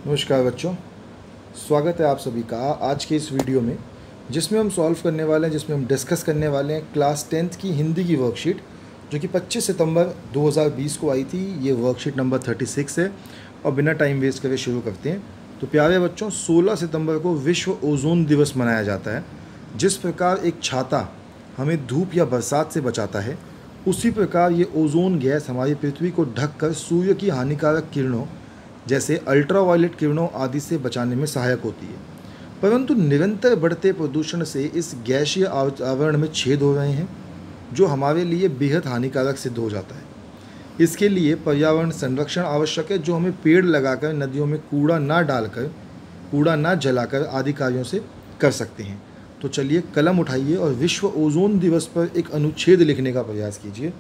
नमस्कार बच्चों, स्वागत है आप सभी का आज के इस वीडियो में, जिसमें हम सॉल्व करने वाले हैं, जिसमें हम डिस्कस करने वाले हैं क्लास 10th की हिंदी की वर्कशीट, जो कि 25 सितंबर 2020 को आई थी। ये वर्कशीट नंबर 36 है और बिना टाइम वेस्ट करे शुरू करते हैं। तो प्यारे बच्चों, 16 सितंबर को विश्व ओजोन दिवस मनाया जाता है। जिस प्रकार एक छाता हमें धूप या बरसात से बचाता है, उसी प्रकार ये ओजोन गैस हमारी पृथ्वी को ढककर सूर्य की हानिकारक किरणों जैसे अल्ट्रावायलेट किरणों आदि से बचाने में सहायक होती है। परंतु निरंतर बढ़ते प्रदूषण से इस गैसीय आवरण में छेद हो रहे हैं, जो हमारे लिए बेहद हानिकारक सिद्ध हो जाता है। इसके लिए पर्यावरण संरक्षण आवश्यक है, जो हमें पेड़ लगाकर, नदियों में कूड़ा ना डालकर, कूड़ा ना जलाकर आदि कार्यों से कर सकते हैं। तो चलिए कलम उठाइए और विश्व ओजोन दिवस पर एक अनुच्छेद लिखने का प्रयास कीजिए।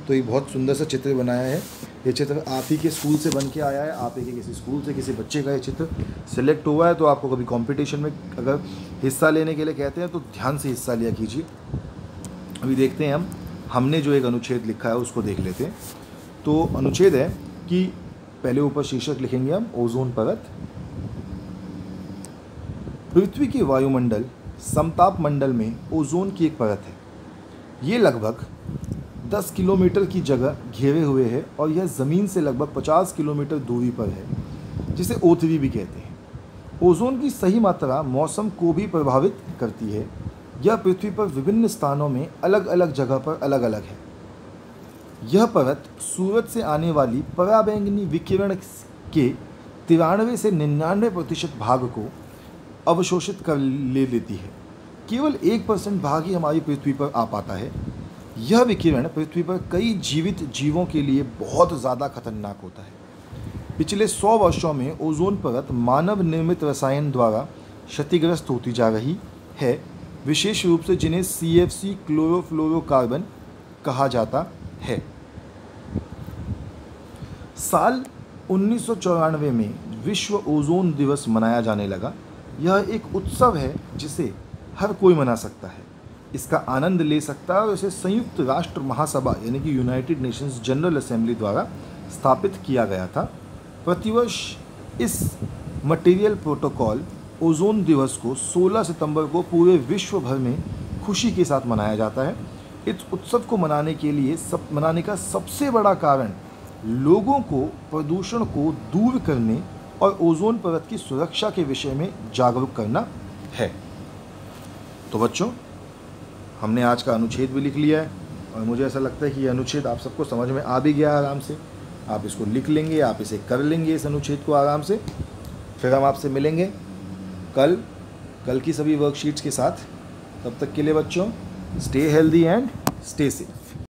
तो ये बहुत सुंदर सा चित्र बनाया है। ये चित्र आप ही के स्कूल से बन के आया है। आप ही के किसी स्कूल से किसी बच्चे का ये चित्र सिलेक्ट हुआ है। तो आपको कभी कंपटीशन में अगर हिस्सा लेने के लिए कहते हैं तो ध्यान से हिस्सा लिया कीजिए। अभी देखते हैं हमने जो एक अनुच्छेद लिखा है उसको देख लेते हैं। तो अनुच्छेद है कि पहले ऊपर शीर्षक लिखेंगे हम, ओजोन परत। पृथ्वी के वायुमंडल समताप मंडल में ओजोन की एक परत है। ये लगभग 10 किलोमीटर की जगह घेरे हुए है और यह ज़मीन से लगभग 50 किलोमीटर दूरी पर है, जिसे O3 भी कहते हैं। ओजोन की सही मात्रा मौसम को भी प्रभावित करती है। यह पृथ्वी पर विभिन्न स्थानों में अलग अलग जगह पर अलग अलग है। यह परत सूरज से आने वाली पराबैंगनी विकिरण के 93 से 99% भाग को अवशोषित कर लेती है। केवल 1% भाग ही हमारी पृथ्वी पर आ पाता है। यह विकिरण पृथ्वी पर कई जीवित जीवों के लिए बहुत ज़्यादा खतरनाक होता है। पिछले 100 वर्षों में ओजोन परत मानव निर्मित रसायन द्वारा क्षतिग्रस्त होती जा रही है, विशेष रूप से जिन्हें CFC क्लोरोफ्लोरोकार्बन कहा जाता है। साल 1994 में विश्व ओजोन दिवस मनाया जाने लगा। यह एक उत्सव है जिसे हर कोई मना सकता है, इसका आनंद ले सकता है और इसे संयुक्त राष्ट्र महासभा यानी कि यूनाइटेड नेशंस जनरल असेंबली द्वारा स्थापित किया गया था। प्रतिवर्ष इस मटेरियल प्रोटोकॉल ओजोन दिवस को 16 सितंबर को पूरे विश्व भर में खुशी के साथ मनाया जाता है। इस उत्सव को मनाने का सबसे बड़ा कारण लोगों को प्रदूषण को दूर करने और ओजोन परत की सुरक्षा के विषय में जागरूक करना है। तो बच्चों, हमने आज का अनुच्छेद भी लिख लिया है और मुझे ऐसा लगता है कि ये अनुच्छेद आप सबको समझ में आ भी गया आराम से। आप इसको लिख लेंगे, आप इसे कर लेंगे इस अनुच्छेद को आराम से। फिर हम आपसे मिलेंगे कल की सभी वर्कशीट्स के साथ। तब तक के लिए बच्चों, stay healthy and stay safe.